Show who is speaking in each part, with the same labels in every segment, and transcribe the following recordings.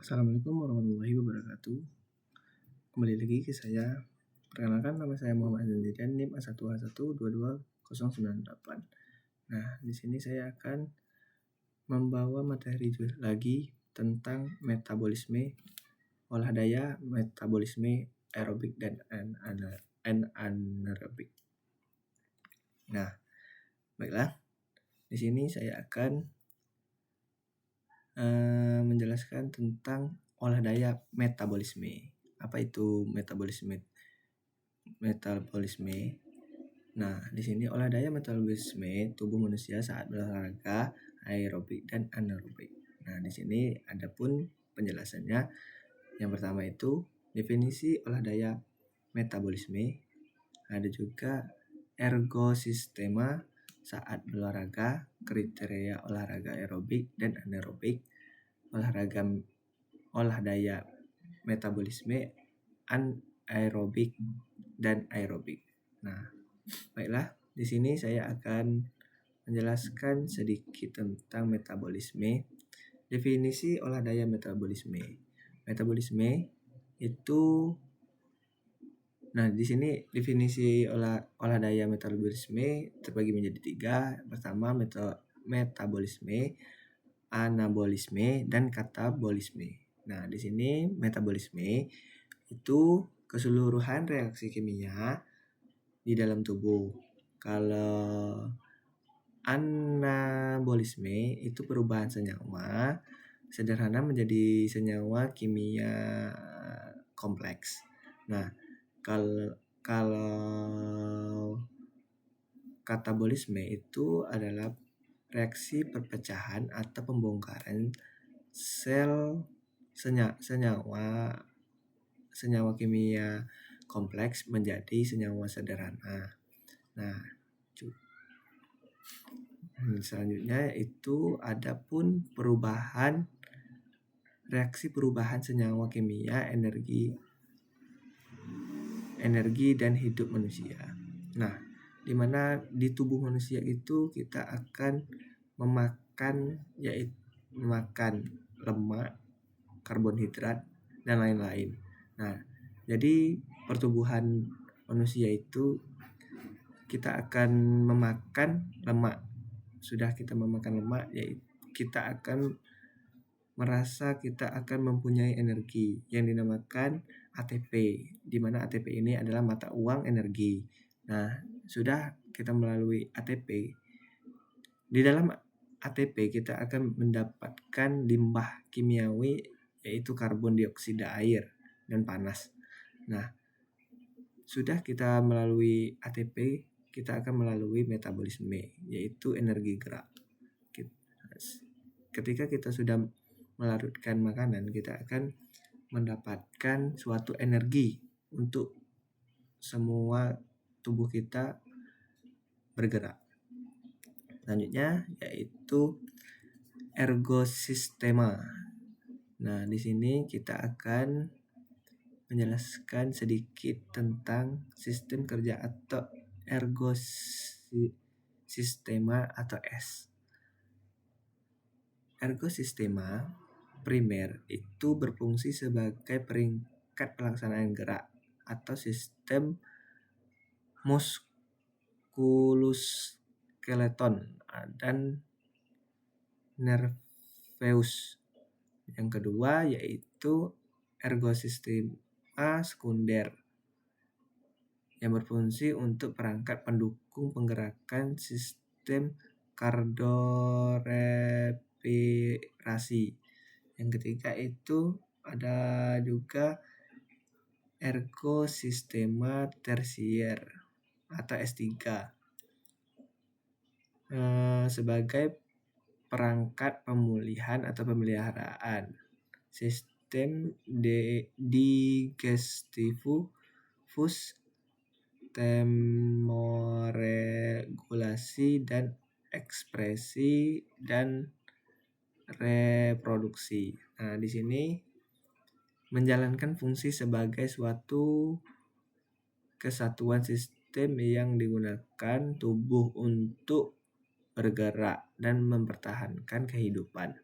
Speaker 1: Assalamualaikum warahmatullahi wabarakatuh. Kembali lagi ke saya. Perkenalkan, nama saya Muhammad Azandian, NIM A1H1222098. Nah, di sini saya akan membawa materi lagi tentang metabolisme, olah daya, metabolisme aerobik dan anaerobik. Nah, baiklah. Di sini saya akan menjelaskan tentang olah daya metabolisme. Apa itu metabolisme? Nah, di sini olah daya metabolisme tubuh manusia saat berolahraga aerobik dan anaerobik. Nah, di sini ada pun penjelasannya. Yang pertama itu definisi olah daya metabolisme. Ada juga ergosistema saat berolahraga, kriteria olahraga aerobik dan anaerobik, olah daya metabolisme anaerobik dan aerobik. Nah, baiklah, di sini saya akan menjelaskan sedikit tentang metabolisme. Definisi olah daya metabolisme. Metabolisme itu, nah di sini definisi olah daya metabolisme terbagi menjadi 3. Pertama, metabolisme, anabolisme, dan katabolisme. Nah, di sini metabolisme itu keseluruhan reaksi kimia di dalam tubuh. Kalau anabolisme itu perubahan senyawa sederhana menjadi senyawa kimia kompleks. Nah, kalau katabolisme itu adalah reaksi perpecahan atau pembongkaran sel senyawa kimia kompleks menjadi senyawa sederhana. Nah, selanjutnya itu ada pun reaksi perubahan senyawa kimia, energi dan hidup manusia. Nah, di mana di tubuh manusia itu kita akan memakan lemak, karbohidrat, dan lain-lain. Nah, jadi pertumbuhan manusia itu kita akan memakan lemak. Sudah kita memakan lemak, yaitu kita akan merasa kita akan mempunyai energi yang dinamakan ATP, di mana ATP ini adalah mata uang energi. Nah, sudah kita melalui ATP. Di dalam ATP kita akan mendapatkan limbah kimiawi, yaitu karbon dioksida air dan panas. Nah, sudah kita melalui ATP, kita akan melalui metabolisme, yaitu energi gerak. Ketika kita sudah melarutkan makanan, kita akan mendapatkan suatu energi untuk semua tubuh kita bergerak. Selanjutnya yaitu ergosistema. Nah, di sini kita akan menjelaskan sedikit tentang sistem kerja atau ergosistema atau S. Ergosistema primer itu berfungsi sebagai peringkat pelaksanaan gerak atau sistem muskuloskeleton dan nerveus. Yang kedua yaitu ergosistema sekunder yang berfungsi untuk perangkat pendukung penggerakan sistem kardiorespirasi. Yang ketiga itu ada juga ergosistema tersier atau S3 sebagai perangkat pemulihan atau pemeliharaan sistem digestivus, termoregulasi dan ekspresi dan reproduksi. Nah, di sini menjalankan fungsi sebagai suatu kesatuan sistem yang digunakan tubuh untuk bergerak dan mempertahankan kehidupan.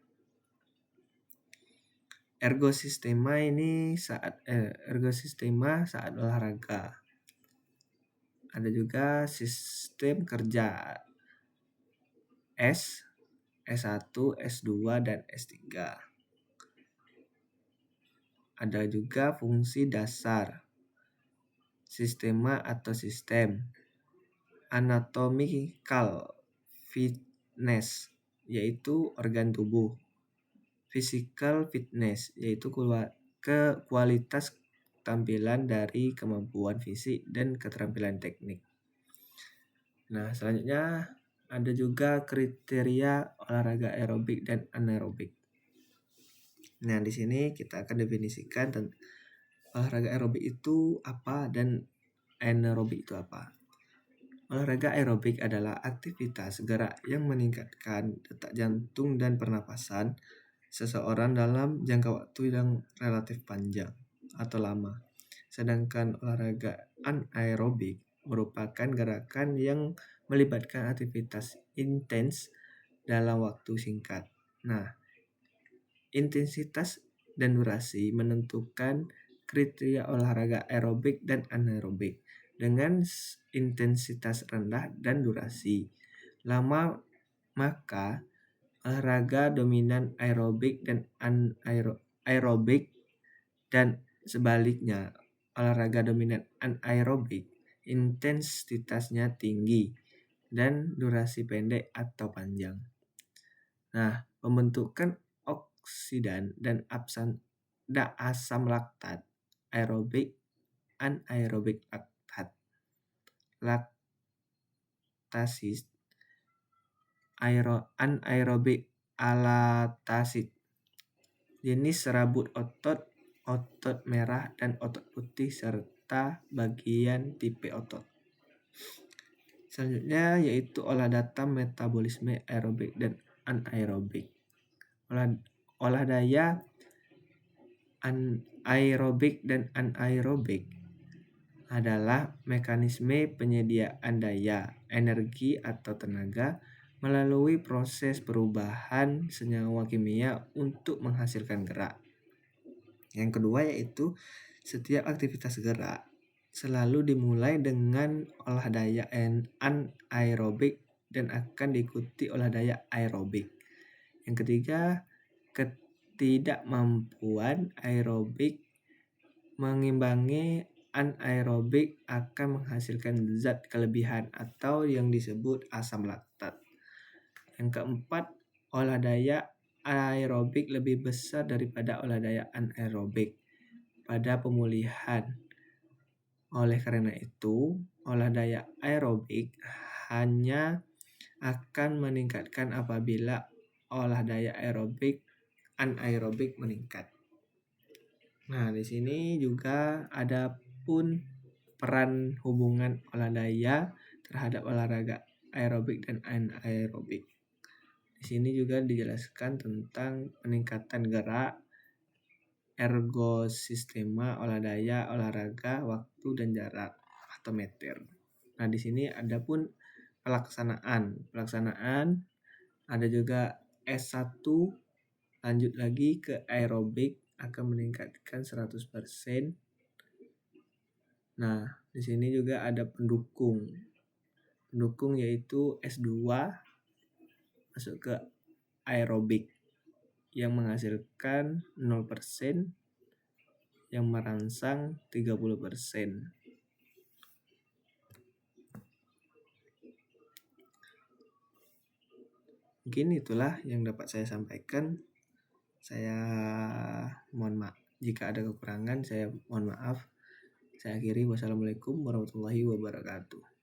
Speaker 1: Ergosistema ini ergosistema saat olahraga. Ada juga sistem kerja S1, S2, dan S3. Ada juga fungsi dasar, sistema atau sistem, anatomical fitness, yaitu organ tubuh, physical fitness, yaitu kualitas tampilan dari kemampuan fisik dan keterampilan teknik. Nah, selanjutnya ada juga kriteria olahraga aerobik dan anaerobik. Nah, di sini kita akan definisikan olahraga aerobik itu apa dan anaerobik itu apa. Olahraga aerobik adalah aktivitas gerak yang meningkatkan detak jantung dan pernapasan seseorang dalam jangka waktu yang relatif panjang atau lama. Sedangkan olahraga anaerobik merupakan gerakan yang melibatkan aktivitas intens dalam waktu singkat. Nah, intensitas dan durasi menentukan kriteria olahraga aerobik dan anaerobik. Dengan intensitas rendah dan durasi lama, maka olahraga dominan aerobik dan anaerobik, dan sebaliknya olahraga dominan anaerobik intensitasnya tinggi dan durasi pendek atau panjang. Nah, pembentukan oksidan dan asam laktat, aerobik, anaerobik laktat, laktasis, anaerobik alatasid, jenis serabut otot, otot merah dan otot putih, serta bagian tipe otot. Selanjutnya yaitu olah data metabolisme aerobik dan anaerobik. Olah daya anaerobik dan anaerobik adalah mekanisme penyediaan daya, energi atau tenaga melalui proses perubahan senyawa kimia untuk menghasilkan gerak. Yang kedua yaitu setiap aktivitas gerak selalu dimulai dengan olah daya anaerobik dan akan diikuti olah daya aerobik. Yang ketiga, ketidakmampuan aerobik mengimbangi anaerobik akan menghasilkan zat kelebihan atau yang disebut asam laktat. Yang keempat, olah daya aerobik lebih besar daripada olah daya anaerobik pada pemulihan. Oleh karena itu, olah daya aerobik hanya akan meningkatkan apabila olah daya anaerobik meningkat. Nah, di sini juga ada pun peran hubungan olah daya terhadap olahraga aerobik dan anaerobik. Di sini juga dijelaskan tentang peningkatan gerak, ergosistema, olah daya, olahraga, waktu dan jarak atau meter. Nah, di sini ada pun pelaksanaan ada juga S1, lanjut lagi ke aerobik akan meningkatkan 100%. Nah, di sini juga ada pendukung yaitu S2 masuk ke aerobik yang menghasilkan 0%, yang merangsang 30%. Mungkin itulah yang dapat saya sampaikan. Saya mohon maaf jika ada kekurangan, saya mohon maaf. Saya akhiri. Wassalamualaikum warahmatullahi wabarakatuh.